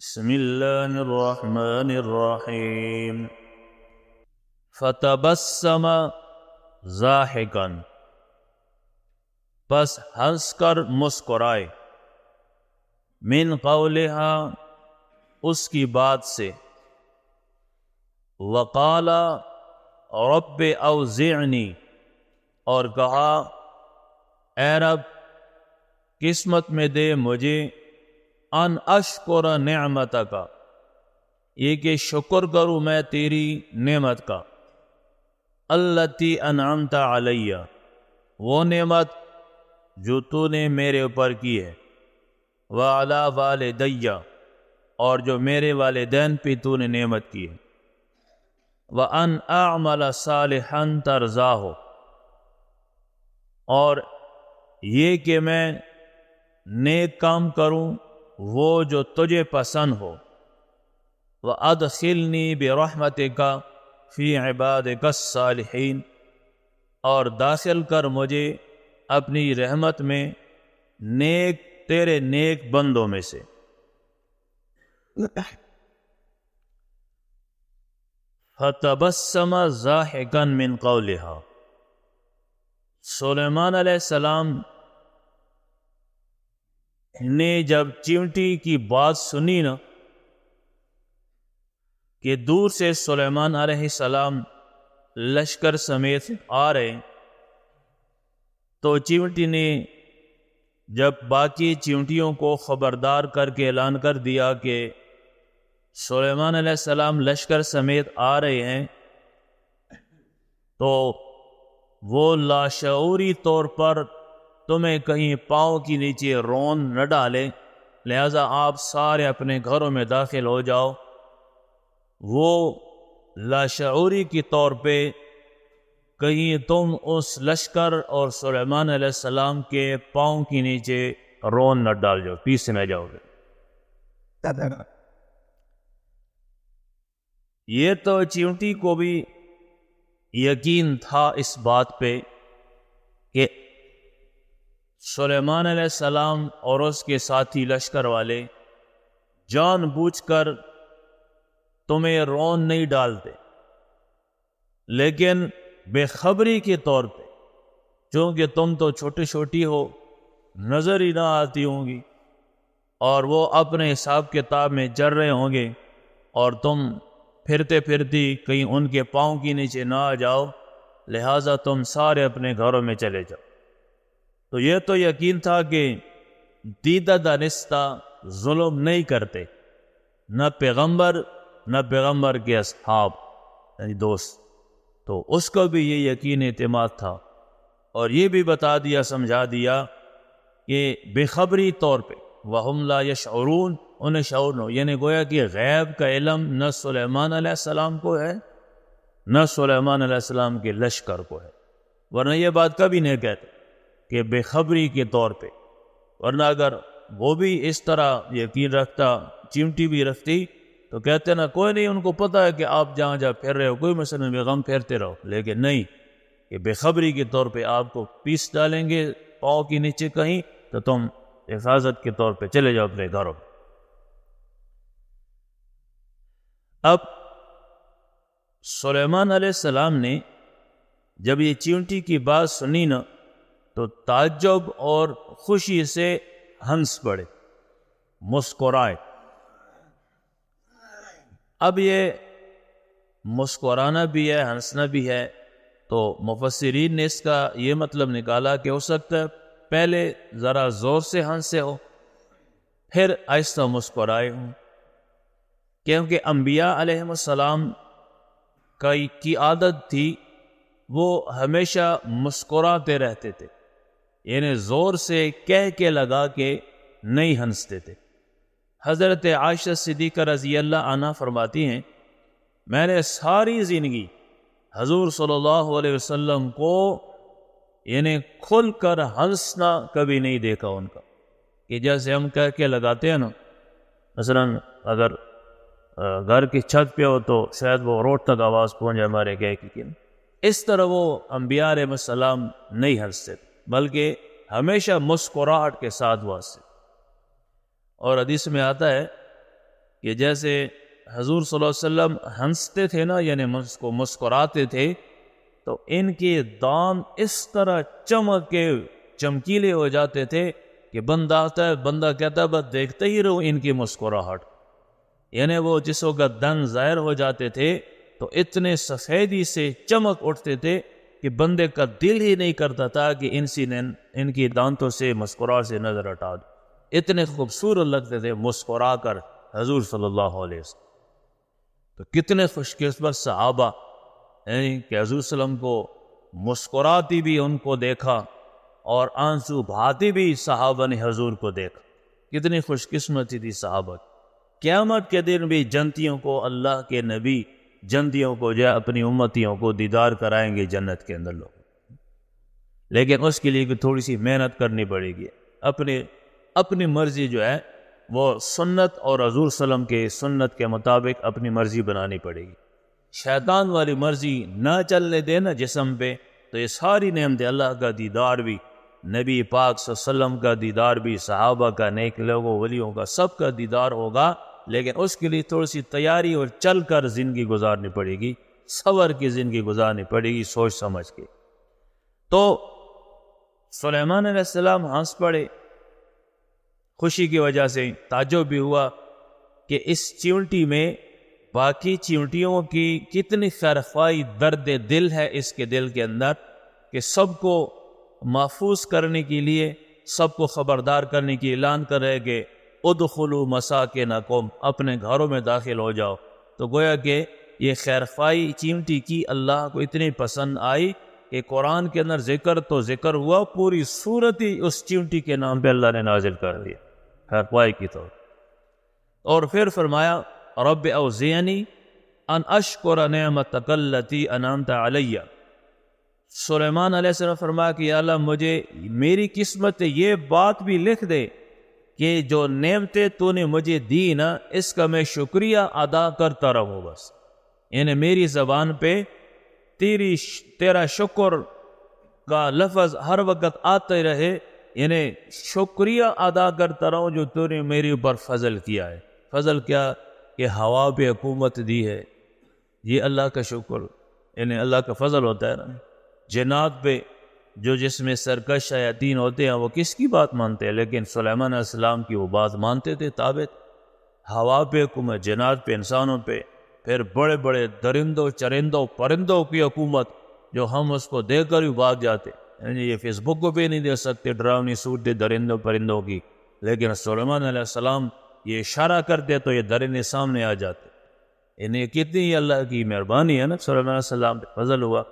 بسم اللہ الرحمن الرحیم فتبسم ضاحکا، پس ہنس کر مسکرائے، من قولہا، اس کی بات سے، وقال رب اوزعنی، اور کہا اے رب قسمت میں دے مجھے، ان اشکر نعمتک، یہ کہ شکر کروں میں تیری نعمت کا، التی انعمت علی، وہ نعمت جو تو نے میرے اوپر کی ہے، وعلی والدی، اور جو میرے والدین پہ تو نے نعمت کی ہے، وان اعمل صالحا ترضاہ، اور یہ کہ میں نیک کام کروں وہ جو تجھے پسند ہو، وَأَدْخِلْنِي بِرَحْمَتِكَ فِي عِبَادِكَ الصَّالِحِينَ، اور داخل کر مجھے اپنی رحمت میں تیرے نیک بندوں میں سے۔ فَتَبَسَّمَ ضَاحِكًا مِّن قَوْلِهَا، سلیمان علیہ السلام نے جب چیونٹی کی بات سنی نا کہ دور سے سلیمان علیہ السلام لشکر سمیت آ رہے، تو چیونٹی نے جب باقی چیونٹیوں کو خبردار کر کے اعلان کر دیا کہ سلیمان علیہ السلام لشکر سمیت آ رہے ہیں، تو وہ لاشعوری طور پر تمہیں کہیں پاؤں کی نیچے رون نہ ڈالے، لہذا آپ سارے اپنے گھروں میں داخل ہو جاؤ۔ وہ لاشعوری کی طور پہ کہیں تم اس لشکر اور سلیمان علیہ السلام کے پاؤں کی نیچے رون نہ ڈال جاؤ، پیچھے نہ جاؤ گے۔ یہ تو چیونٹی کو بھی یقین تھا اس بات پہ کہ سلیمان علیہ السلام اور اس کے ساتھی لشکر والے جان بوجھ کر تمہیں رون نہیں ڈالتے، لیکن بے خبری کے طور پہ، چونکہ تم تو چھوٹی چھوٹی ہو، نظر ہی نہ آتی ہوں گی، اور وہ اپنے حساب کتاب میں چل رہے ہوں گے، اور تم پھرتے پھرتی کہیں ان کے پاؤں کے نیچے نہ آ جاؤ، لہٰذا تم سارے اپنے گھروں میں چلے جاؤ۔ تو یہ تو یقین تھا کہ دیدہ دانستہ ظلم نہیں کرتے، نہ پیغمبر نہ پیغمبر کے اصحاب یعنی دوست، تو اس کو بھی یہ یقین اعتماد تھا، اور یہ بھی بتا دیا، سمجھا دیا کہ بے خبری طور پہ وَهُمْ لَا يَشْعُرُونَ، انہیں شعور نہ، یعنی گویا کہ غیب کا علم نہ سلیمان علیہ السلام کو ہے نہ سلیمان علیہ السلام کے لشکر کو ہے، ورنہ یہ بات کبھی نہیں کہتے کہ بے خبری کے طور پہ، ورنہ اگر وہ بھی اس طرح یقین رکھتا، چیمٹی بھی رکھتی، تو کہتے نا کوئی نہیں، ان کو پتہ ہے کہ آپ جہاں جہاں پھر رہے ہو، کوئی مسئلہ نہیں، غم پھیرتے رہو، لیکن نہیں کہ بے خبری کے طور پہ آپ کو پیس ڈالیں گے پاؤں کے نیچے کہیں، تو تم حفاظت کے طور پہ چلے جاؤ اپنے گھروں۔ اب سلیمان علیہ السلام نے جب یہ چیونٹی کی بات سنی نا، تو تعجب اور خوشی سے ہنس پڑے، مسکرائے۔ اب یہ مسکرانا بھی ہے، ہنسنا بھی ہے، تو مفسرین نے اس کا یہ مطلب نکالا کہ ہو سکتا ہے پہلے ذرا زور سے ہنسے ہو، پھر آہستہ مسکرائے ہوں، کیونکہ انبیاء علیہ السلام کی عادت تھی وہ ہمیشہ مسکراتے رہتے تھے، یعنی زور سے کہہ کے لگا کے نہیں ہنستے تھے۔ حضرت عائشہ صدیقہ رضی اللہ عنہ فرماتی ہیں، میں نے ساری زندگی حضور صلی اللہ علیہ وسلم کو یعنی کھل کر ہنسنا کبھی نہیں دیکھا ان کا، کہ جیسے ہم کہہ کے لگاتے ہیں نا، مثلا اگر گھر کی چھت پہ ہو تو شاید وہ روڈ تک آواز پہنچ جائے ہمارے کہہ کی، اس طرح وہ انبیاء علیہ السلام نہیں ہنستے، بلکہ ہمیشہ مسکراہٹ کے ساتھ واسطے۔ اور حدیث میں آتا ہے کہ جیسے حضور صلی اللہ علیہ وسلم ہنستے تھے نا، یعنی مسکراتے تھے، تو ان کے دانت اس طرح چمک کے چمکیلے ہو جاتے تھے کہ بندہ کہتا ہے بس دیکھتے ہی رہو ان کی مسکراہٹ، یعنی وہ جس وقت دن ظاہر ہو جاتے تھے تو اتنے سفیدی سے چمک اٹھتے تھے کہ بندے کا دل ہی نہیں کرتا تھا کہ ان کی دانتوں سے مسکراہٹ سے نظر ہٹا دو، اتنے خوبصورت لگتے تھے مسکرا کر حضور صلی اللہ علیہ وسلم۔ تو کتنے خوش قسمت صحابہ ہیں کہ حضور صلی اللہ علیہ وسلم کو مسکراتی بھی ان کو دیکھا اور آنسو بہاتی بھی صحابہ نے حضور کو دیکھا، کتنی خوش قسمتی تھی صحابہ۔ قیامت کے دن بھی جنتیوں کو اللہ کے نبی جنتیوں کو جو اپنی امتیوں کو دیدار کرائیں گے جنت کے اندر لوگ، لیکن اس کے لیے بھی تھوڑی سی محنت کرنی پڑے گی، اپنی مرضی جو ہے وہ سنت اور حضور صلی اللہ علیہ وسلم کے سنت کے مطابق اپنی مرضی بنانی پڑے گی۔ شیطان والی مرضی نہ چلنے دینا جسم پہ، تو یہ ساری نعمتیں، اللہ کا دیدار بھی، نبی پاک صلی اللہ علیہ وسلم کا دیدار بھی، صحابہ کا، نیک لوگوں ولیوں کا، سب کا دیدار ہوگا، لیکن اس کے لیے تھوڑی سی تیاری اور چل کر زندگی گزارنی پڑے گی، صبر کی زندگی گزارنی پڑے گی، سوچ سمجھ کے۔ تو سلیمان علیہ السلام ہنس پڑے خوشی کی وجہ سے، تعجب بھی ہوا کہ اس چیونٹی میں باقی چیونٹیوں کی کتنی خیرخواہی درد دل ہے اس کے دل کے اندر، کہ سب کو محفوظ کرنے کے لیے، سب کو خبردار کرنے کی اعلان کر رہے کہ ادخلوا مساکنکم، اپنے گھروں میں داخل ہو جاؤ۔ تو گویا کہ یہ خیرخواہی چیونٹی کی اللہ کو اتنی پسند آئی کہ قرآن کے اندر ذکر ہوا، پوری سورت ہی اس چیونٹی کے نام پہ اللہ نے نازل کر دی خیرخواہی کی طور۔ اور پھر فرمایا رب اوزعنی ان اشکر نعمتک التی انعمت علی۔ سلیمان علیہ السلام فرمایا کہ یا اللہ مجھے میری قسمت یہ بات بھی لکھ دے کہ جو نعمتیں تو نے مجھے دی نا، اس کا میں شکریہ ادا کرتا رہوں، بس یعنی میری زبان پہ تیرا شکر کا لفظ ہر وقت آتے رہے، یعنی شکریہ ادا کرتا رہوں جو تو نے میرے اوپر فضل کیا ہے۔ فضل کیا؟ کہ ہوا پہ حکومت دی ہے، یہ اللہ کا شکر، یعنی اللہ کا فضل ہوتا ہے نا۔ جنات پہ جو جس میں سرکش شیاطین ہوتے ہیں وہ کس کی بات مانتے ہیں، لیکن سلیمان علیہ السلام کی وہ بات مانتے تھے، تابع۔ ہوا پہ حکومت، جنات پہ، انسانوں پہ، پھر بڑے بڑے درندوں چرندوں پرندوں کی حکومت جو ہم اس کو دیکھ کر ہی بھاگ جاتے، یعنی یہ فیس بک کو بھی نہیں دے سکتے ڈراؤنی صورتیں درندوں پرندوں کی، لیکن سلیمان علیہ السلام یہ اشارہ کرتے تو یہ درندے سامنے آ جاتے۔ انہیں کتنی اللہ کی مہربانی ہے نا، سلیمان علیہ السلام پہ فضل ہوا۔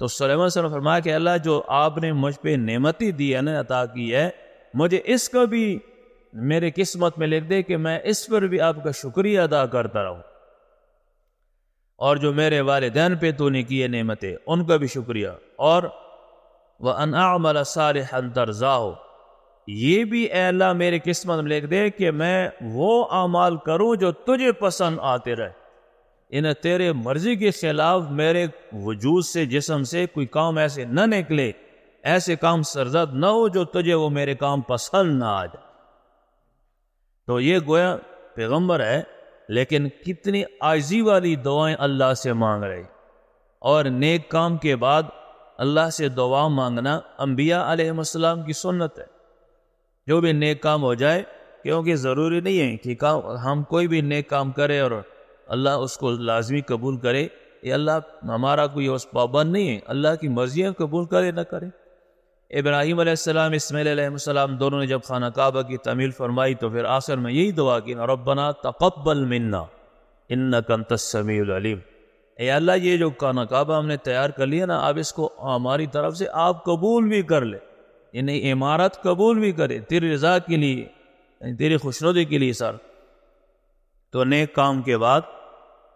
تو سلیمان علیہ السلام فرمایا کہ اللہ جو آپ نے مجھ پہ نعمتی دی ہے نا، عطا کی ہے، مجھے اس کا بھی میرے قسمت میں لکھ دے کہ میں اس پر بھی آپ کا شکریہ ادا کرتا رہوں، اور جو میرے والدین پہ تو نے کیے نعمتیں ان کا بھی شکریہ، اور وَأَنْ أَعْمَلَ صَالِحًا تَرْضَاهُ، یہ بھی اے اللہ میرے قسمت میں لکھ دے کہ میں وہ اعمال کروں جو تجھے پسند آتے رہے، انہیں تیرے مرضی کے خلاف میرے وجود سے، جسم سے کوئی کام ایسے نہ نکلے، ایسے کام سرزد نہ ہو جو تجھے وہ میرے کام پسند نہ آ جائے۔ تو یہ گویا پیغمبر ہے، لیکن کتنی عاجزی والی دعائیں اللہ سے مانگ رہے، اور نیک کام کے بعد اللہ سے دعا مانگنا انبیاء علیہ السلام کی سنت ہے۔ جو بھی نیک کام ہو جائے، کیونکہ ضروری نہیں ہے کہ ہم کوئی بھی نیک کام کرے اور اللہ اس کو لازمی قبول کرے، یہ اللہ ہمارا کوئی اس پابند نہیں ہے، اللہ کی مرضیاں قبول کرے نہ کرے۔ ابراہیم علیہ السلام، اسماعیل علیہ السلام دونوں نے جب خانہ کعبہ کی تعمیر فرمائی تو پھر آخر میں یہی دعا کی، ربنا تقبل منا انک انت السمیع العلیم، اے اللہ یہ جو خانہ کعبہ ہم نے تیار کر لیا نا، اب اس کو ہماری طرف سے آپ قبول بھی کر لے، یعنی عمارت قبول بھی کرے تیری رضا کے لیے، یعنی تیری خوشنودی کے لیے سر۔ تو نیک کام کے بعد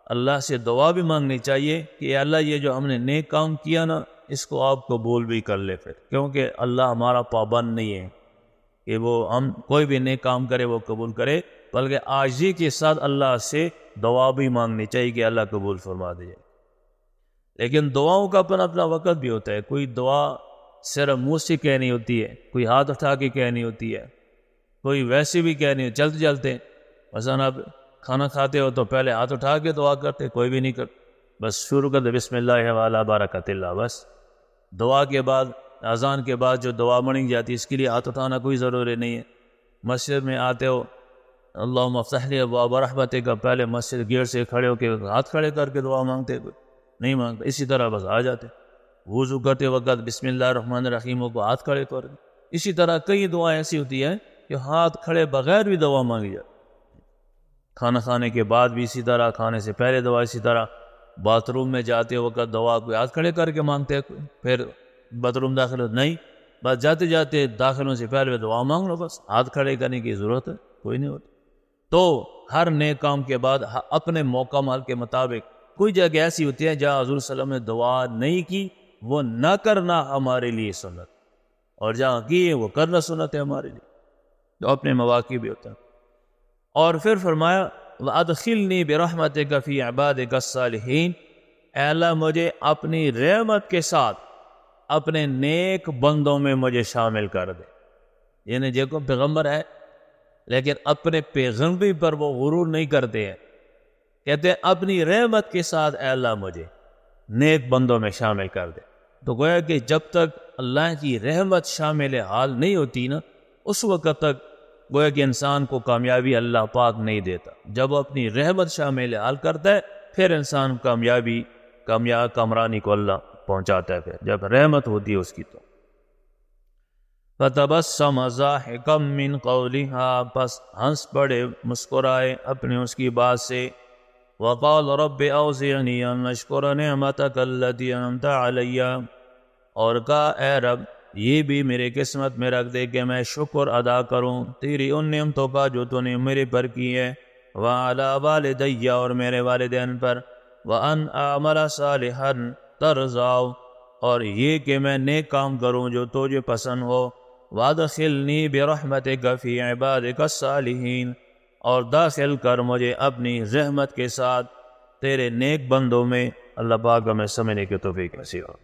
اللہ سے دعا بھی مانگنی چاہیے کہ اے اللہ یہ جو ہم نے نیک کام کیا نا، اس کو آپ قبول بھی کر لے پھر، کیونکہ اللہ ہمارا پابند نہیں ہے کہ وہ ہم کوئی بھی نیک کام کرے وہ قبول کرے، بلکہ عاجزی کے ساتھ اللہ سے دعا بھی مانگنی چاہیے کہ اللہ قبول فرما دے۔ لیکن دعاؤں کا اپنا اپنا وقت بھی ہوتا ہے، کوئی دعا صرف منہ سے کہنی ہوتی ہے، کوئی ہاتھ اٹھا کے کہنی ہوتی ہے، کوئی ویسے بھی کہنی ہوتی چلتے چلتے۔ مثلا اب کھانا کھاتے ہو تو پہلے ہاتھ اٹھا کے دعا کرتے، کوئی بھی نہیں کرتا، بس شروع کرتے بسم اللہ وعلی برکت اللہ، بس دعا کے بعد اذان کے بعد جو دعا مانگی جاتی ہے اس کے لیے ہاتھ اٹھانا کوئی ضروری نہیں ہے۔ مسجد میں آتے ہو اللہم افتح لی ابواب رحمتک کا پہلے مسجد گیٹ سے کھڑے ہو کے ہاتھ کھڑے کر کے دعا مانگتے، کوئی نہیں مانگتا، اسی طرح بس آ جاتے، وضو کرتے وقت بسم اللہ الرحمن الرحیم کو ہاتھ کھڑے کر کے، اسی طرح کئی دعائیں ایسی ہوتی ہیں کہ ہاتھ کھڑے بغیر بھی دعا مانگی جاتی، کھانا کھانے کے بعد بھی اسی طرح، کھانے سے پہلے دعا اسی طرح، باتھ روم میں جاتے وقت دعا کوئی ہاتھ کھڑے کر کے مانگتے ہیں، پھر باتھ روم داخل ہو نہیں، بس جاتے جاتے داخلوں سے پہلے دعا مانگ لو، بس ہاتھ کھڑے کرنے کی ضرورت ہے کوئی نہیں ہوتی۔ تو ہر نیک کام کے بعد اپنے موقع مال کے مطابق، کوئی جگہ ایسی ہوتی ہے جہاں حضور صلی اللہ علیہ وسلم نے دعا نہیں کی، وہ نہ کرنا ہمارے لیے سنت، اور جہاں کی ہے وہ کرنا سنت ہے ہمارے لیے، تو اپنے مواقع بھی ہوتا ہے۔ اور پھر فرمایا وَأَدْخِلْنِي بِرَحْمَتِكَ فِي عِبَادِكَ الصَّالِحِينَ، اے اللہ مجھے اپنی رحمت کے ساتھ اپنے نیک بندوں میں مجھے شامل کر دے۔ یعنی دیکھو پیغمبر ہے لیکن اپنے پیغمبری پر وہ غرور نہیں کرتے ہیں، کہتے ہیں اپنی رحمت کے ساتھ اے اللہ مجھے نیک بندوں میں شامل کر دے۔ تو گویا کہ جب تک اللہ کی رحمت شامل حال نہیں ہوتی نا، اس وقت تک گویا کہ انسان کو کامیابی اللہ پاک نہیں دیتا۔ جب وہ اپنی رحمت شامل حال کرتا ہے پھر انسان کامرانی کو اللہ پہنچاتا ہے، پھر جب رحمت ہوتی ہے اس کی۔ تو فَتَبَسَّمَ ضَاحِكًا مِّن قَوْلِهَا، پس ہنس پڑے مسکرائے اپنے اس کی بات سے، وَقَالَ رَبِّ أَوْزِعْنِي أَنْ أَشْكُرَ نِعْمَتَكَ الَّتِي أَنْعَمْتَ عَلَيَّ، اور کہا اے رب یہ بھی میرے قسمت میں رکھ دے کہ میں شکر ادا کروں تیری ان نعمتوں کا جو تو نے میرے پر کی ہے، وَعَلَىٰ وَالِدَيَّ، اور میرے والدین پر، وَأَنْ أَعْمَلَ صَالِحًا تَرْضَاهُ، اور یہ کہ میں نیک کام کروں جو تجھے پسند ہو، وَأَدْخِلْنِي بِرَحْمَتِكَ فِي عِبَادِكَ الصَّالِحِينَ، اور داخل کر مجھے اپنی رحمت کے ساتھ تیرے نیک بندوں میں۔ اللہ پاک ہمیں سمجھنے کی توفیق نصیب ہو۔